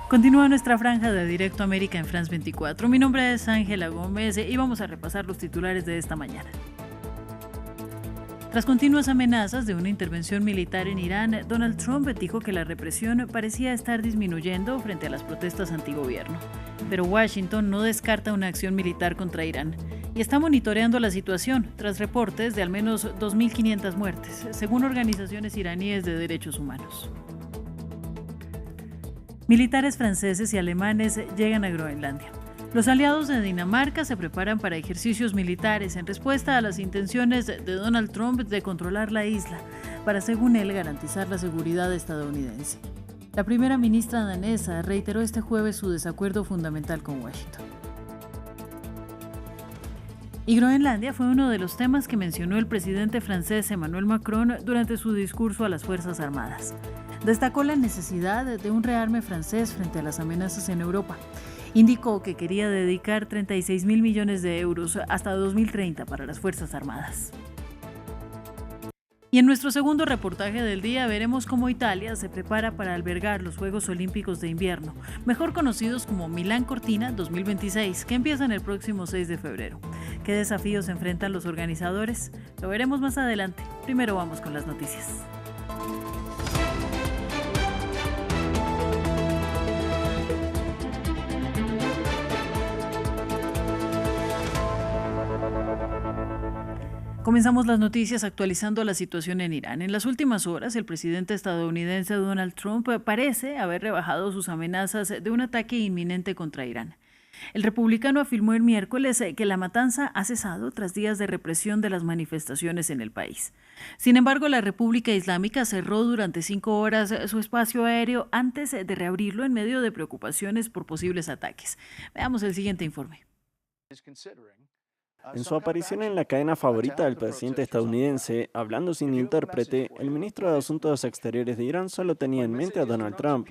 Continúa nuestra franja de Directo América en France 24. Mi nombre es Ángela Gómez y vamos a repasar los titulares de esta mañana. Tras continuas amenazas de una intervención militar en Irán, Donald Trump dijo que la represión parecía estar disminuyendo frente a las protestas antigobierno. Pero Washington no descarta una acción militar contra Irán y está monitoreando la situación tras reportes de al menos 2.500 muertes, según organizaciones iraníes de derechos humanos. Militares franceses y alemanes llegan a Groenlandia. Los aliados de Dinamarca se preparan para ejercicios militares en respuesta a las intenciones de Donald Trump de controlar la isla, para, según él, garantizar la seguridad estadounidense. La primera ministra danesa reiteró este jueves su desacuerdo fundamental con Washington. Y Groenlandia fue uno de los temas que mencionó el presidente francés Emmanuel Macron durante su discurso a las Fuerzas Armadas. Destacó la necesidad de un rearme francés frente a las amenazas en Europa. Indicó que quería dedicar 36.000 millones de euros hasta 2030 para las Fuerzas Armadas. Y en nuestro segundo reportaje del día veremos cómo Italia se prepara para albergar los Juegos Olímpicos de Invierno, mejor conocidos como Milán Cortina 2026, que empiezan el próximo 6 de febrero. ¿Qué desafíos enfrentan los organizadores? Lo veremos más adelante. Primero vamos con las noticias. Comenzamos las noticias actualizando la situación en Irán. En las últimas horas, el presidente estadounidense Donald Trump parece haber rebajado sus amenazas de un ataque inminente contra Irán. El republicano afirmó el miércoles que la matanza ha cesado tras días de represión de las manifestaciones en el país. Sin embargo, la República Islámica cerró durante 5 horas su espacio aéreo antes de reabrirlo en medio de preocupaciones por posibles ataques. Veamos el siguiente informe. En su aparición en la cadena favorita del presidente estadounidense, hablando sin intérprete, el ministro de Asuntos Exteriores de Irán solo tenía en mente a Donald Trump.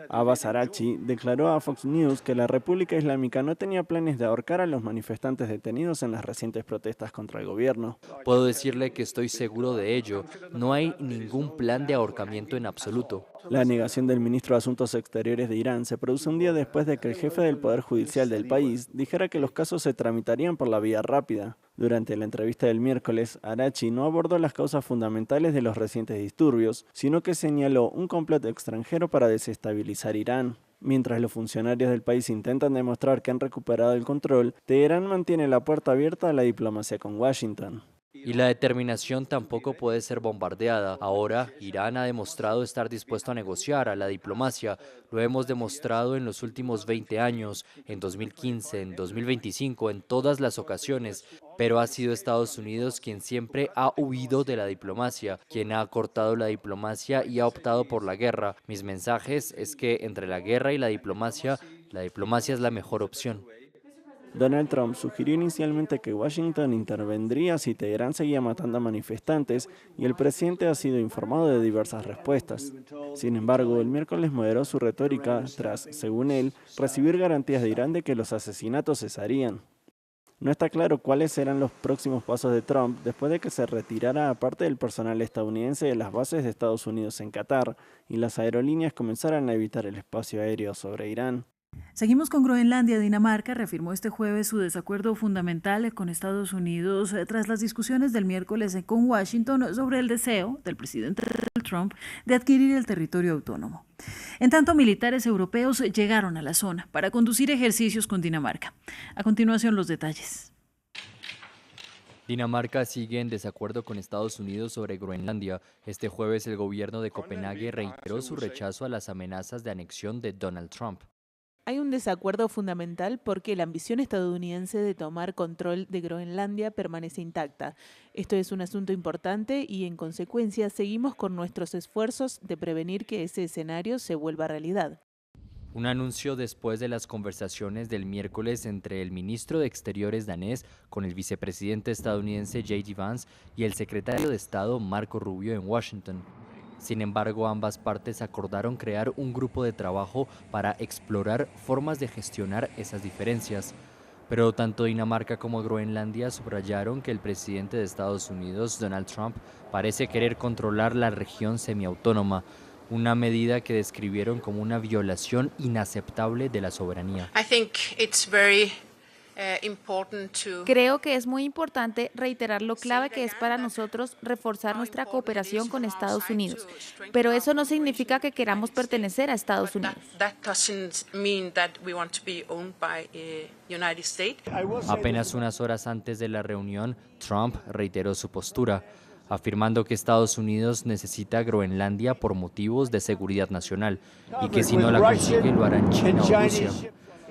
Abbas Araghchi declaró a Fox News que la República Islámica no tenía planes de ahorcar a los manifestantes detenidos en las recientes protestas contra el gobierno. Puedo decirle que estoy seguro de ello. No hay ningún plan de ahorcamiento en absoluto. La negación del ministro de Asuntos Exteriores de Irán se produce un día después de que el jefe del Poder Judicial del país dijera que los casos se tramitarían por la vía rápida. Durante la entrevista del miércoles, Araghchi no abordó las causas fundamentales de los recientes disturbios, sino que señaló un complot extranjero para desestabilizar Irán. Mientras los funcionarios del país intentan demostrar que han recuperado el control, Teherán mantiene la puerta abierta a la diplomacia con Washington. Y la determinación tampoco puede ser bombardeada. Ahora, Irán ha demostrado estar dispuesto a negociar, a la diplomacia. Lo hemos demostrado en los últimos 20 años, en 2015, en 2025, en todas las ocasiones. Pero ha sido Estados Unidos quien siempre ha huido de la diplomacia, quien ha cortado la diplomacia y ha optado por la guerra. Mis mensajes es que entre la guerra y la diplomacia es la mejor opción. Donald Trump sugirió inicialmente que Washington intervendría si Teherán seguía matando a manifestantes y el presidente ha sido informado de diversas respuestas. Sin embargo, el miércoles moderó su retórica tras, según él, recibir garantías de Irán de que los asesinatos cesarían. No está claro cuáles serán los próximos pasos de Trump después de que se retirara a parte del personal estadounidense de las bases de Estados Unidos en Qatar y las aerolíneas comenzaran a evitar el espacio aéreo sobre Irán. Seguimos con Groenlandia. Dinamarca reafirmó este jueves su desacuerdo fundamental con Estados Unidos tras las discusiones del miércoles con Washington sobre el deseo del presidente Trump de adquirir el territorio autónomo. En tanto, militares europeos llegaron a la zona para conducir ejercicios con Dinamarca. A continuación, los detalles. Dinamarca sigue en desacuerdo con Estados Unidos sobre Groenlandia. Este jueves el gobierno de Copenhague reiteró su rechazo a las amenazas de anexión de Donald Trump. Hay un desacuerdo fundamental porque la ambición estadounidense de tomar control de Groenlandia permanece intacta. Esto es un asunto importante y, en consecuencia, seguimos con nuestros esfuerzos de prevenir que ese escenario se vuelva realidad. Un anuncio después de las conversaciones del miércoles entre el ministro de Exteriores danés con el vicepresidente estadounidense J.D. Vance y el secretario de Estado Marco Rubio en Washington. Sin embargo, ambas partes acordaron crear un grupo de trabajo para explorar formas de gestionar esas diferencias. Pero tanto Dinamarca como Groenlandia subrayaron que el presidente de Estados Unidos, Donald Trump, parece querer controlar la región semiautónoma. una medida que describieron como una violación inaceptable de la soberanía. Creo que es muy importante reiterar lo clave que es para nosotros reforzar nuestra cooperación con Estados Unidos, pero eso no significa que queramos pertenecer a Estados Unidos. Apenas unas horas antes de la reunión, Trump reiteró su postura, afirmando que Estados Unidos necesita Groenlandia por motivos de seguridad nacional y que si no la consigue lo harán China o Rusia.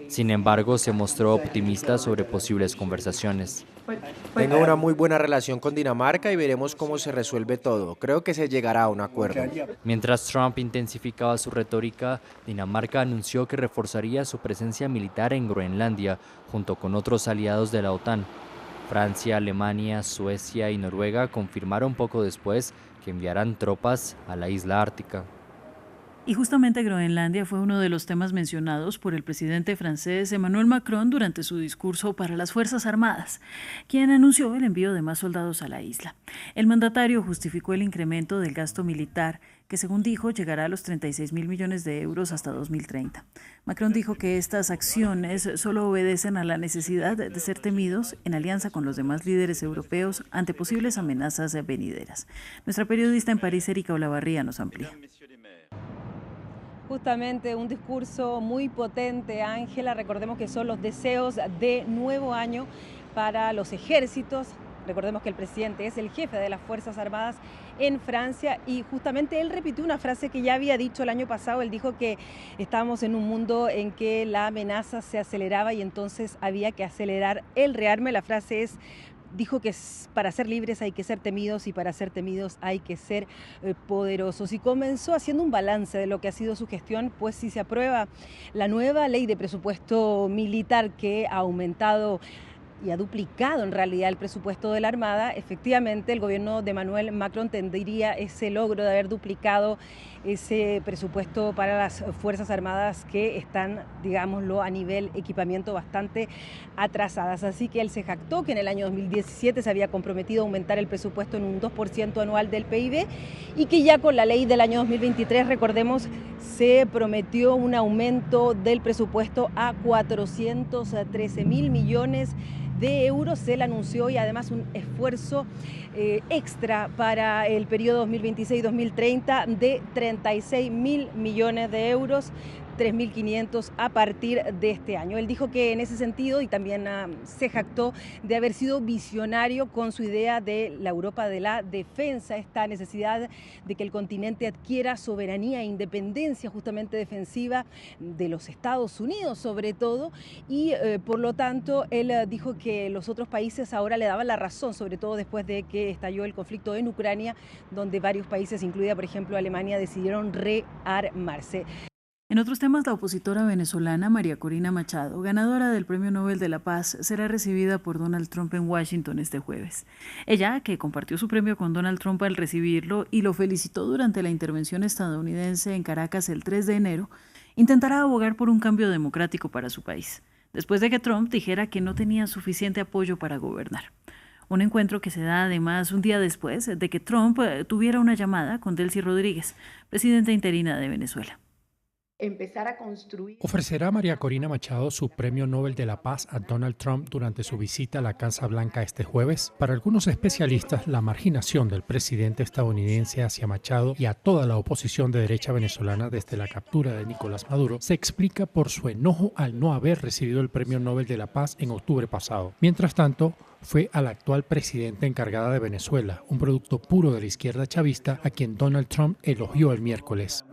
Sin embargo, se mostró optimista sobre posibles conversaciones. Tengo una muy buena relación con Dinamarca y veremos cómo se resuelve todo. Creo que se llegará a un acuerdo. Mientras Trump intensificaba su retórica, Dinamarca anunció que reforzaría su presencia militar en Groenlandia, junto con otros aliados de la OTAN. Francia, Alemania, Suecia y Noruega confirmaron poco después que enviarán tropas a la isla ártica. Y justamente Groenlandia fue uno de los temas mencionados por el presidente francés Emmanuel Macron durante su discurso para las Fuerzas Armadas, quien anunció el envío de más soldados a la isla. El mandatario justificó el incremento del gasto militar, que según dijo llegará a los 36.000 millones de euros hasta 2030. Macron dijo que estas acciones solo obedecen a la necesidad de ser temidos en alianza con los demás líderes europeos ante posibles amenazas venideras. Nuestra periodista en París, Erika Olavarría, nos amplía. Justamente un discurso muy potente, Ángela. Recordemos que son los deseos de nuevo año para los ejércitos. Recordemos que el presidente es el jefe de las Fuerzas Armadas en Francia y justamente él repitió una frase que ya había dicho el año pasado. Él dijo que estábamos en un mundo en que la amenaza se aceleraba y entonces había que acelerar el rearme. La frase es: dijo que para ser libres hay que ser temidos y para ser temidos hay que ser poderosos. Y comenzó haciendo un balance de lo que ha sido su gestión, pues si se aprueba la nueva ley de presupuesto militar que ha aumentado y ha duplicado en realidad el presupuesto de la Armada, efectivamente el gobierno de Emmanuel Macron tendría ese logro de haber duplicado ese presupuesto para las Fuerzas Armadas que están, digámoslo, a nivel equipamiento bastante atrasadas. Así que él se jactó que en el año 2017 se había comprometido a aumentar el presupuesto en un 2% anual del PIB y que ya con la ley del año 2023, recordemos, se prometió un aumento del presupuesto a 413.000 millones de euros. Él anunció y además un esfuerzo extra para el periodo 2026-2030 de 36.000 millones de euros, 3.500 a partir de este año. Él dijo que en ese sentido, y también se jactó de haber sido visionario con su idea de la Europa de la defensa, esta necesidad de que el continente adquiera soberanía e independencia justamente defensiva de los Estados Unidos sobre todo, y por lo tanto él dijo que los otros países ahora le daban la razón, sobre todo después de que estalló el conflicto en Ucrania, donde varios países, incluida por ejemplo Alemania, decidieron rearmarse. En otros temas, la opositora venezolana María Corina Machado, ganadora del Premio Nobel de la Paz, será recibida por Donald Trump en Washington este jueves. Ella, que compartió su premio con Donald Trump al recibirlo y lo felicitó durante la intervención estadounidense en Caracas el 3 de enero, intentará abogar por un cambio democrático para su país, después de que Trump dijera que no tenía suficiente apoyo para gobernar. Un encuentro que se da además un día después de que Trump tuviera una llamada con Delcy Rodríguez, presidenta interina de Venezuela. Empezar a construir. ¿Ofrecerá María Corina Machado su Premio Nobel de la Paz a Donald Trump durante su visita a la Casa Blanca este jueves? Para algunos especialistas, la marginación del presidente estadounidense hacia Machado y a toda la oposición de derecha venezolana desde la captura de Nicolás Maduro se explica por su enojo al no haber recibido el Premio Nobel de la Paz en octubre pasado. Mientras tanto, fue a la actual presidenta encargada de Venezuela, un producto puro de la izquierda chavista, a quien Donald Trump elogió el miércoles.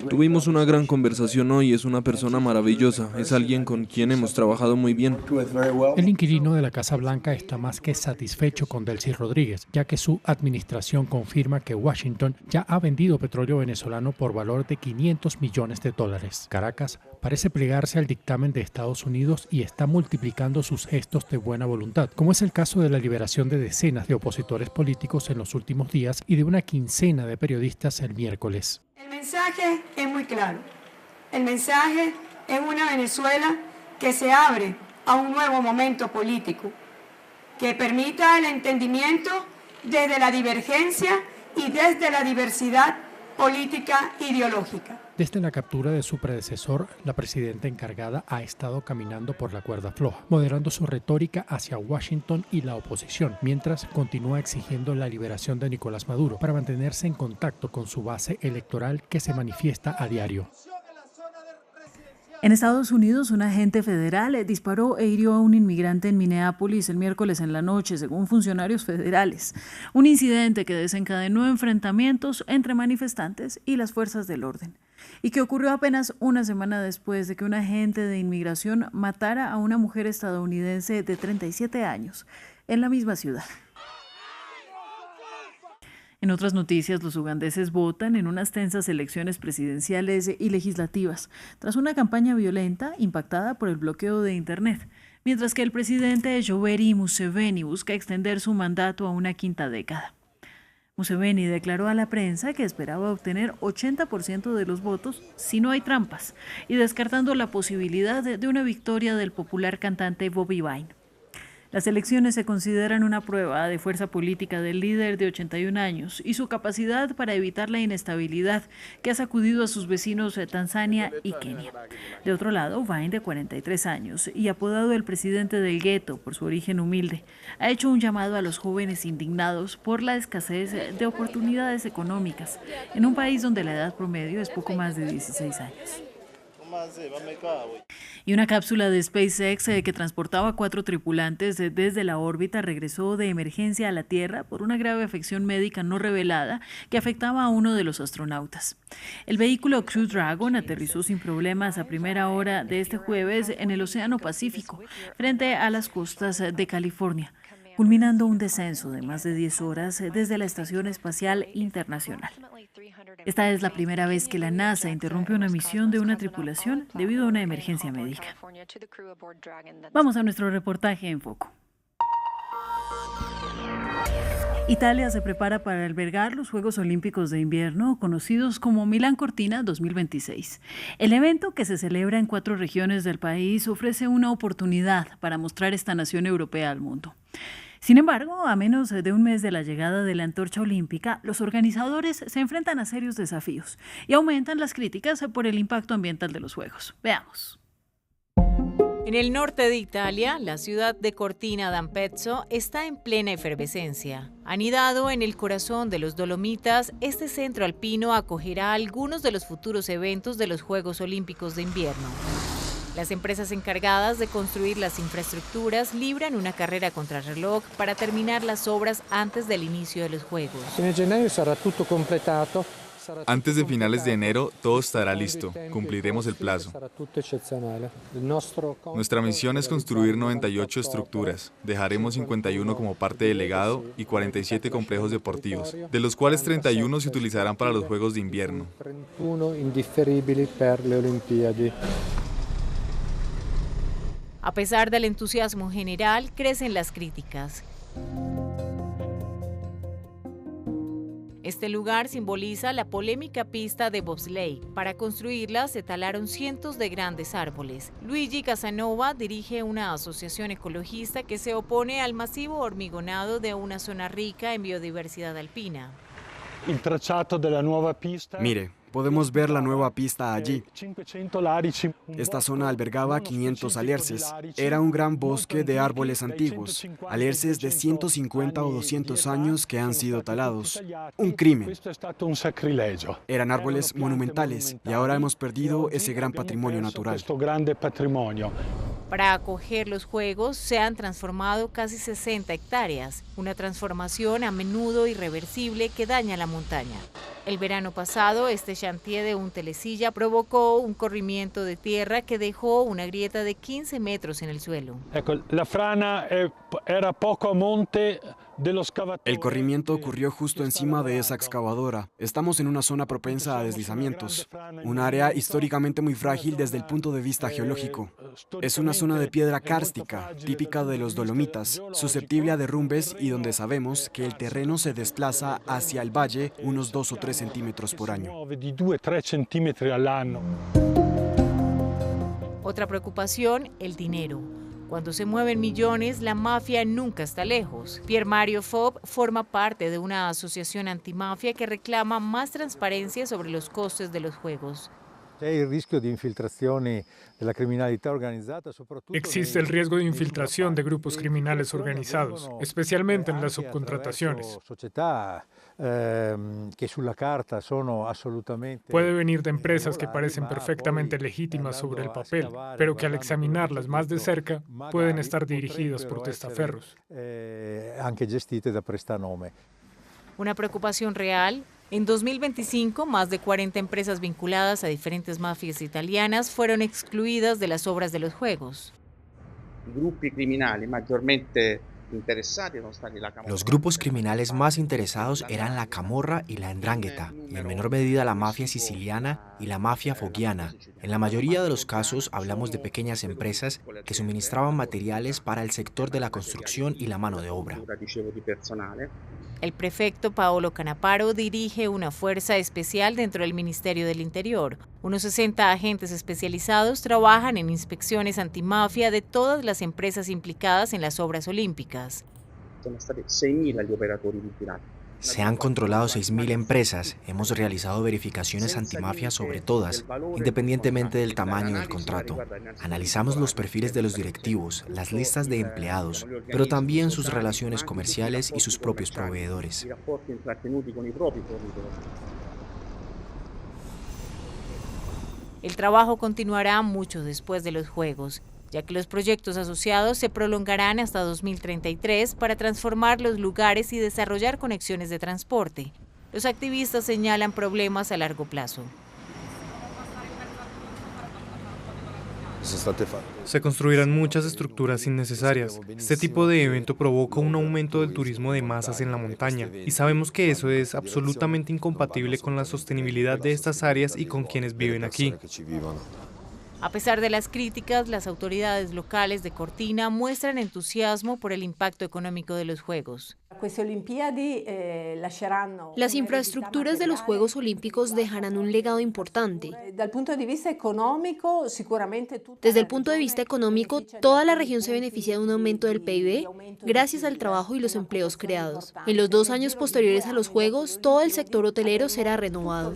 Tuvimos una gran conversación hoy, es una persona maravillosa, es alguien con quien hemos trabajado muy bien. El inquilino de la Casa Blanca está más que satisfecho con Delcy Rodríguez, ya que su administración confirma que Washington ya ha vendido petróleo venezolano por valor de $500 millones. Caracas parece plegarse al dictamen de Estados Unidos y está multiplicando sus gestos de buena voluntad, como es el caso de la liberación de decenas de opositores políticos en los últimos días y de una quincena de periodistas el miércoles. El mensaje es muy claro. El mensaje es una Venezuela que se abre a un nuevo momento político, que permita el entendimiento desde la divergencia y desde la diversidad política ideológica. Desde la captura de su predecesor, la presidenta encargada ha estado caminando por la cuerda floja, moderando su retórica hacia Washington y la oposición, mientras continúa exigiendo la liberación de Nicolás Maduro para mantenerse en contacto con su base electoral que se manifiesta a diario. En Estados Unidos, un agente federal disparó e hirió a un inmigrante en Minneapolis el miércoles en la noche, según funcionarios federales. Un incidente que desencadenó enfrentamientos entre manifestantes y las fuerzas del orden, y que ocurrió apenas una semana después de que un agente de inmigración matara a una mujer estadounidense de 37 años en la misma ciudad. En otras noticias, los ugandeses votan en unas tensas elecciones presidenciales y legislativas, tras una campaña violenta impactada por el bloqueo de Internet, mientras que el presidente Yoweri Museveni busca extender su mandato a una quinta década. Museveni declaró a la prensa que esperaba obtener 80% de los votos si no hay trampas, y descartando la posibilidad de una victoria del popular cantante Bobi Wine. Las elecciones se consideran una prueba de fuerza política del líder de 81 años y su capacidad para evitar la inestabilidad que ha sacudido a sus vecinos de Tanzania y Kenia. De otro lado, Wine, de 43 años y apodado el presidente del gueto por su origen humilde, ha hecho un llamado a los jóvenes indignados por la escasez de oportunidades económicas en un país donde la edad promedio es poco más de 16 años. Y una cápsula de SpaceX que transportaba 4 tripulantes desde la órbita regresó de emergencia a la Tierra por una grave afección médica no revelada que afectaba a uno de los astronautas. El vehículo Crew Dragon aterrizó sin problemas a primera hora de este jueves en el Océano Pacífico, frente a las costas de California, culminando un descenso de más de 10 horas desde la Estación Espacial Internacional. Esta es la primera vez que la NASA interrumpe una misión de una tripulación debido a una emergencia médica. Vamos a nuestro reportaje en Foco. Italia se prepara para albergar los Juegos Olímpicos de Invierno, conocidos como Milán Cortina 2026. El evento, que se celebra en 4 regiones del país, ofrece una oportunidad para mostrar esta nación europea al mundo. Sin embargo, a menos de un mes de la llegada de la antorcha olímpica, los organizadores se enfrentan a serios desafíos y aumentan las críticas por el impacto ambiental de los Juegos. Veamos. En el norte de Italia, la ciudad de Cortina d'Ampezzo está en plena efervescencia. Anidado en el corazón de los Dolomitas, este centro alpino acogerá algunos de los futuros eventos de los Juegos Olímpicos de Invierno. Las empresas encargadas de construir las infraestructuras libran una carrera contrarreloj para terminar las obras antes del inicio de los Juegos. Antes de finales de enero, todo estará listo. Cumpliremos el plazo. Nuestra misión es construir 98 estructuras. Dejaremos 51 como parte del legado y 47 complejos deportivos, de los cuales 31 se utilizarán para los Juegos de Invierno. A pesar del entusiasmo general, crecen las críticas. Este lugar simboliza la polémica pista de bobsleigh. Para construirla se talaron cientos de grandes árboles. Luigi Casanova dirige una asociación ecologista que se opone al masivo hormigonado de una zona rica en biodiversidad alpina. Mire, podemos ver la nueva pista allí. Esta zona albergaba 500 alerces. Era un gran bosque de árboles antiguos, alerces de 150 o 200 años que han sido talados. Un crimen. Eran árboles monumentales y ahora hemos perdido ese gran patrimonio natural. Para acoger los Juegos se han transformado casi 60 hectáreas, una transformación a menudo irreversible que daña la montaña. El verano pasado, este chantier de un telesilla provocó un corrimiento de tierra que dejó una grieta de 15 metros en el suelo. El corrimiento ocurrió justo encima de esa excavadora. Estamos en una zona propensa a deslizamientos, un área históricamente muy frágil desde el punto de vista geológico. Es una zona de piedra kárstica, típica de los Dolomitas, susceptible a derrumbes y donde sabemos que el terreno se desplaza hacia el valle unos 2 o 3 centímetros por año. Otra preocupación, el dinero. Cuando se mueven millones, la mafia nunca está lejos. Pier Mario Fob forma parte de una asociación antimafia que reclama más transparencia sobre los costes de los juegos. Existe el riesgo de infiltración de grupos criminales organizados, especialmente en las subcontrataciones. Puede venir de empresas que parecen perfectamente legítimas sobre el papel, pero que al examinarlas más de cerca pueden estar dirigidas por testaferros. Una preocupación real. En 2025, más de 40 empresas vinculadas a diferentes mafias italianas fueron excluidas de las obras de los juegos. Los grupos criminales más interesados eran la Camorra y la 'Ndrangheta, y en menor medida la mafia siciliana y la mafia foggiana. En la mayoría de los casos hablamos de pequeñas empresas que suministraban materiales para el sector de la construcción y la mano de obra. El prefecto Paolo Canaparo dirige una fuerza especial dentro del Ministerio del Interior. Unos 60 agentes especializados trabajan en inspecciones antimafia de todas las empresas implicadas en las obras olímpicas. Se han controlado 6.000 empresas. Hemos realizado verificaciones antimafia sobre todas, independientemente del tamaño del contrato. Analizamos los perfiles de los directivos, las listas de empleados, pero también sus relaciones comerciales y sus propios proveedores. El trabajo continuará mucho después de los Juegos, ya que los proyectos asociados se prolongarán hasta 2033 para transformar los lugares y desarrollar conexiones de transporte. Los activistas señalan problemas a largo plazo. Se construirán muchas estructuras innecesarias. Este tipo de evento provoca un aumento del turismo de masas en la montaña, y sabemos que eso es absolutamente incompatible con la sostenibilidad de estas áreas y con quienes viven aquí. A pesar de las críticas, las autoridades locales de Cortina muestran entusiasmo por el impacto económico de los Juegos. Las infraestructuras de los Juegos Olímpicos dejarán un legado importante. Desde el punto de vista económico, toda la región se beneficia de un aumento del PIB gracias al trabajo y los empleos creados. En los 2 años posteriores a los Juegos, todo el sector hotelero será renovado.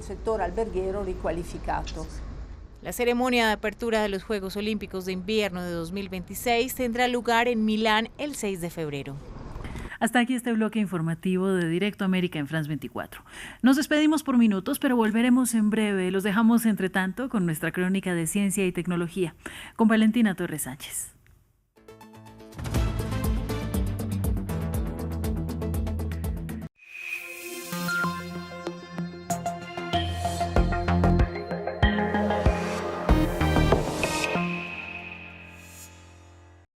La ceremonia de apertura de los Juegos Olímpicos de Invierno de 2026 tendrá lugar en Milán el 6 de febrero. Hasta aquí este bloque informativo de Directo América en France 24. Nos despedimos por minutos, pero volveremos en breve. Los dejamos, entre tanto, con nuestra crónica de ciencia y tecnología, con Valentina Torres Sánchez.